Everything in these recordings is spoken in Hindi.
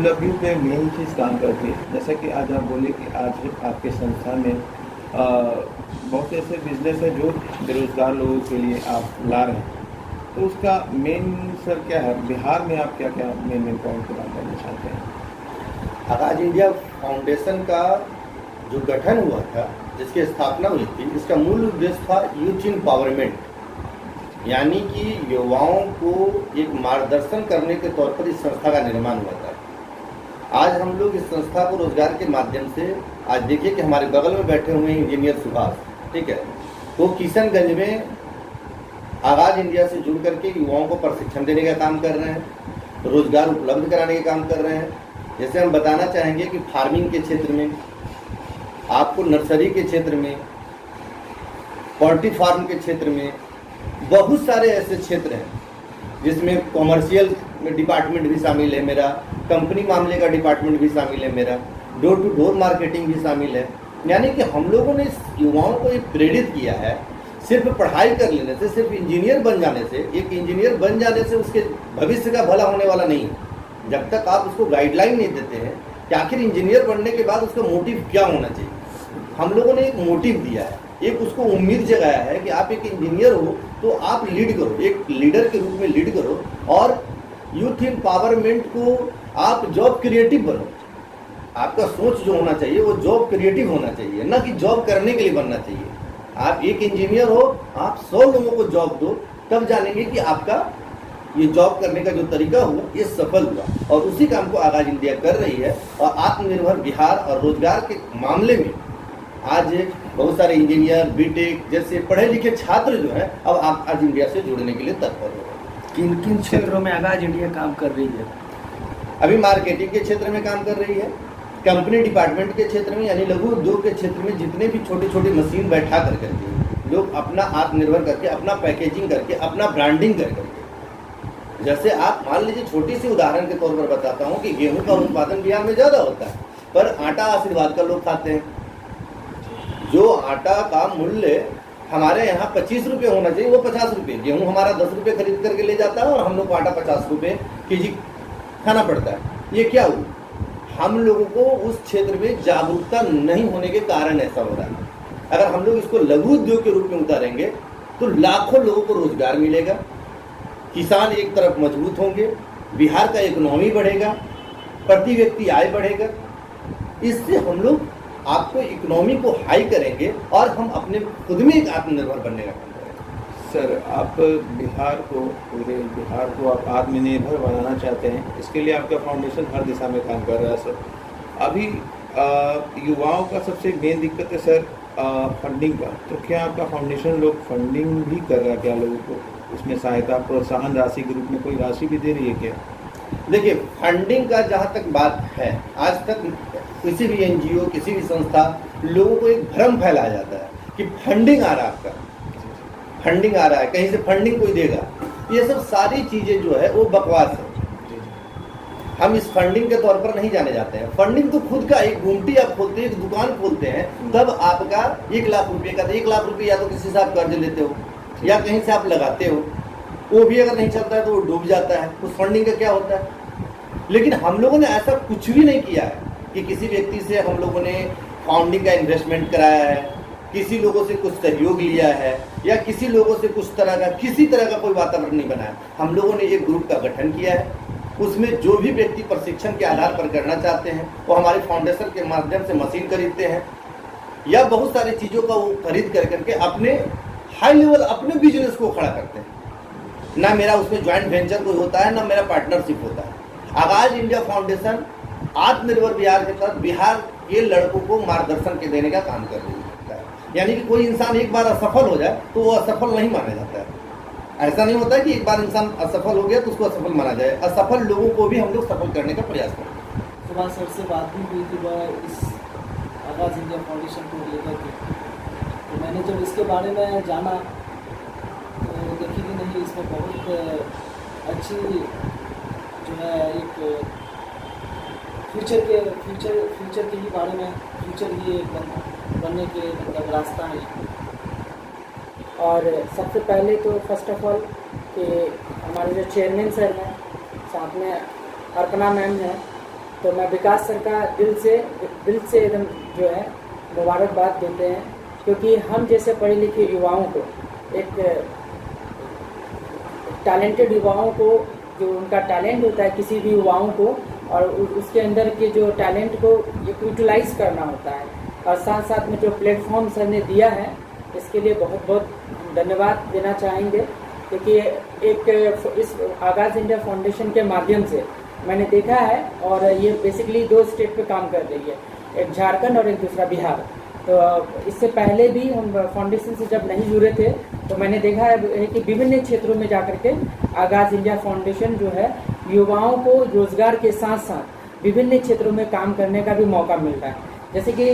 उपलब्धियों पे मेन चीज़ काम करती है। जैसा कि आज आप बोले कि आज आपके संस्था में बहुत से ऐसे बिजनेस है जो बेरोजगार लोगों के लिए आप ला रहे हैं, तो उसका मेन सर क्या है? बिहार में आप क्या क्या मेन पॉइंट पर बात करना चाहते हैं? आगाज इंडिया फाउंडेशन का जो गठन हुआ था, जिसकी स्थापना हुई थी, इसका मूल उद्देश्य था यूथ एम्पावरमेंट, यानी कि युवाओं को एक मार्गदर्शन करने के तौर पर इस संस्था का निर्माण हुआ था। आज हम लोग इस संस्था को रोजगार के माध्यम से, आज देखिए कि हमारे बगल में बैठे हुए हैं इंजीनियर सुभाष, ठीक है, वो किशनगंज में आगाज इंडिया से जुड़ करके युवाओं को प्रशिक्षण देने का काम कर रहे हैं, रोजगार उपलब्ध कराने का काम कर रहे हैं। जैसे हम बताना चाहेंगे कि फार्मिंग के क्षेत्र में, आपको नर्सरी के क्षेत्र में, पोल्ट्री फार्म के क्षेत्र में, बहुत सारे ऐसे क्षेत्र हैं जिसमें कॉमर्शियल डिपार्टमेंट भी शामिल है मेरा, कंपनी मामले का डिपार्टमेंट भी शामिल है मेरा, डोर टू डोर मार्केटिंग भी शामिल है। यानी कि हम लोगों ने इस युवाओं को एक प्रेरित किया है, सिर्फ पढ़ाई कर लेने से, सिर्फ इंजीनियर बन जाने से, एक इंजीनियर बन जाने से उसके भविष्य का भला होने वाला नहीं है। जब तक आप उसको गाइडलाइन नहीं देते हैं कि आखिर इंजीनियर बनने के बाद उसका मोटिव क्या होना चाहिए, हम लोगों ने एक मोटिव दिया है, एक उसको उम्मीद जगाया है कि आप एक इंजीनियर हो तो आप लीड करो, एक लीडर के रूप में लीड करो और यूथ एम्पावरमेंट को आप जॉब क्रिएटिव बनो। आपका सोच जो होना चाहिए वो जॉब क्रिएटिव होना चाहिए, ना कि जॉब करने के लिए बनना चाहिए। आप एक इंजीनियर हो, आप 100 लोगों को जॉब दो, तब जानेंगे कि आपका ये जॉब करने का जो तरीका हुआ ये सफल हुआ। और उसी काम को आगाज इंडिया कर रही है। और आत्मनिर्भर बिहार और रोजगार के मामले में आज बहुत सारे इंजीनियर, बीटेक जैसे पढ़े लिखे छात्र जो हैं अब आगाज इंडिया से जुड़ने के लिए तत्पर हो रहे हैं। किन किन क्षेत्रों में आगाज इंडिया काम कर रही है? अभी मार्केटिंग के क्षेत्र में काम कर रही है, कंपनी डिपार्टमेंट के क्षेत्र में, यानी लघु उद्योग के क्षेत्र में जितने भी छोटे छोटे मशीन बैठा करके लोग अपना आत्मनिर्भर करके, अपना पैकेजिंग करके, अपना ब्रांडिंग कर करके, जैसे आप मान लीजिए छोटी सी उदाहरण के तौर पर बताता हूँ कि गेहूं का उत्पादन बिहार में ज़्यादा होता है, पर आटा आशीर्वाद का लोग खाते हैं। जो आटा का मूल्य हमारे यहाँ 25 रुपये होना चाहिए वो 50 रुपये, गेहूँ हमारा 10 रुपये खरीद करके ले जाता है और हम लोग को आटा 50 रुपये केजी खाना पड़ता है। ये क्या हुआ? हम लोगों को उस क्षेत्र में जागरूकता नहीं होने के कारण ऐसा हो रहा है। अगर हम लोग इसको लघु उद्योग के रूप में उतारेंगे तो लाखों लोगों को रोजगार मिलेगा, किसान एक तरफ मजबूत होंगे, बिहार का इकोनॉमी बढ़ेगा, प्रति व्यक्ति आय बढ़ेगा। इससे हम लोग आपको इकोनॉमी को हाई करेंगे और हम अपने खुद में एक आत्मनिर्भर बनने का काम करेंगे। सर, आप बिहार को, पूरे बिहार को आप आत्मनिर्भर बनाना चाहते हैं, इसके लिए आपका फाउंडेशन हर दिशा में काम कर रहा है सर। अभी युवाओं का सबसे मेन दिक्कत है सर फंडिंग का, तो क्या आपका फाउंडेशन लोग फंडिंग भी कर रहा है क्या? लोगों को उसमें सहायता, प्रोत्साहन राशि के रूप में कोई राशि भी दे रही है क्या? देखिए, फंडिंग का जहाँ तक बात है, आज तक किसी भी एनजीओ, किसी भी संस्था, लोगों को एक भ्रम फैलाया जाता है कि फंडिंग आ रहा है, आपका फंडिंग आ रहा है, कहीं से फंडिंग कोई देगा। ये सब सारी चीज़ें जो है वो बकवास है। हम इस फंडिंग के तौर पर नहीं जाने जाते हैं। फंडिंग तो खुद का एक गुमटी आप खोलते हैं, एक दुकान खोलते हैं, तब आपका 1 लाख रुपये का, तो 1 लाख रुपये या तो किसी से आप कर्ज लेते हो या कहीं से आप लगाते हो, वो भी अगर नहीं चलता है तो वो डूब जाता है। उस फंडिंग का क्या होता है? लेकिन हम लोगों ने ऐसा कुछ भी नहीं किया है कि किसी व्यक्ति से हम लोगों ने फाउंडिंग का इन्वेस्टमेंट कराया है, किसी लोगों से कुछ सहयोग लिया है, या किसी लोगों से कुछ तरह का, किसी तरह का कोई वातावरण नहीं बनाया। हम लोगों ने एक ग्रुप का गठन किया है, उसमें जो भी व्यक्ति प्रशिक्षण के आधार पर करना चाहते हैं वो हमारे फाउंडेशन के माध्यम से मशीन खरीदते हैं या बहुत सारी चीज़ों का वो खरीद कर करके अपने हाई लेवल अपने बिजनेस को खड़ा करते हैं। ना मेरा उसमें ज्वाइंट वेंचर कोई होता है, ना मेरा पार्टनरशिप होता है। आगाज इंडिया फाउंडेशन आत्मनिर्भर बिहार के तहत बिहार के लड़कों को मार्गदर्शन के देने का काम कर रही है। यानी कि कोई इंसान एक बार असफल हो जाए तो वो असफल नहीं माना जाता है। ऐसा नहीं होता है कि एक बार इंसान असफल हो गया तो उसको असफल माना जाए। असफल लोगों को भी हम लोग सफल करने का प्रयास करते हैं। सुभाष सर से बात भी हुई थी इस आगाज इंडिया फाउंडेशन को लेकर के, तो मैंने जब इसके बारे में जाना तो देखी कि नहीं, इसमें बहुत अच्छी जो है एक फ्यूचर के ही बारे में, फ्यूचर ही बनने के मतलब रास्ता है। और सबसे पहले तो फर्स्ट ऑफ ऑल कि हमारे जो चेयरमैन सर हैं, साथ में अर्पणा मैम हैं, तो मैं विकास सर का दिल से एकदम जो है मुबारकबाद देते हैं, क्योंकि हम जैसे पढ़े लिखे युवाओं को, एक टैलेंटेड युवाओं को, जो उनका टैलेंट होता है किसी भी युवाओं को, और उसके अंदर के जो टैलेंट को यूटिलाइज करना होता है, और साथ साथ में जो प्लेटफॉर्म सर ने दिया है इसके लिए बहुत बहुत धन्यवाद देना चाहेंगे। क्योंकि इस आगाज़ इंडिया फाउंडेशन के माध्यम से मैंने देखा है, और ये बेसिकली 2 स्टेट पे काम कर रही है, एक झारखंड और एक दूसरा बिहार। तो इससे पहले भी हम फाउंडेशन से जब नहीं जुड़े थे तो मैंने देखा है कि विभिन्न क्षेत्रों में जाकर के आगाज़ इंडिया फाउंडेशन जो है युवाओं को रोजगार के साथ साथ विभिन्न क्षेत्रों में काम करने का भी मौका मिल रहा है। जैसे कि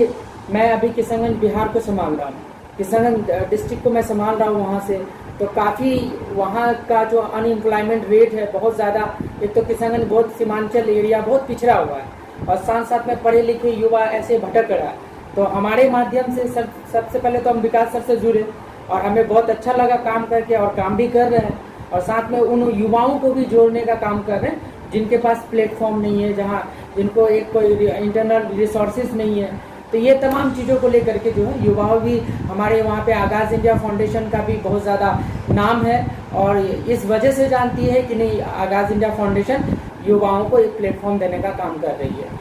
मैं अभी किशनगंज बिहार को संभाल रहा हूँ, किशनगंज डिस्ट्रिक्ट को मैं संभाल रहा हूँ वहाँ से, तो काफ़ी वहाँ का जो अनएम्प्लॉयमेंट रेट है बहुत ज़्यादा। एक तो किशनगंज बहुत सीमांचल एरिया, बहुत पिछड़ा हुआ है, और साथ साथ में पढ़े लिखे युवा ऐसे भटक रहा है। तो हमारे माध्यम से सबसे पहले तो हम विकास सर से जुड़े, और हमें बहुत अच्छा लगा काम करके, और काम भी कर रहे हैं, और साथ में उन युवाओं को भी जोड़ने का काम कर रहे हैं जिनके पास प्लेटफॉर्म नहीं है, जहाँ जिनको एक कोई इंटरनल रिसोर्सेज नहीं है। तो ये तमाम चीज़ों को लेकर के जो है युवाओं भी हमारे वहाँ पे आगाज़ इंडिया फाउंडेशन का भी बहुत ज़्यादा नाम है, और इस वजह से जानती है कि नहीं, आगाज़ इंडिया फाउंडेशन युवाओं को एक प्लेटफॉर्म देने का काम कर रही है।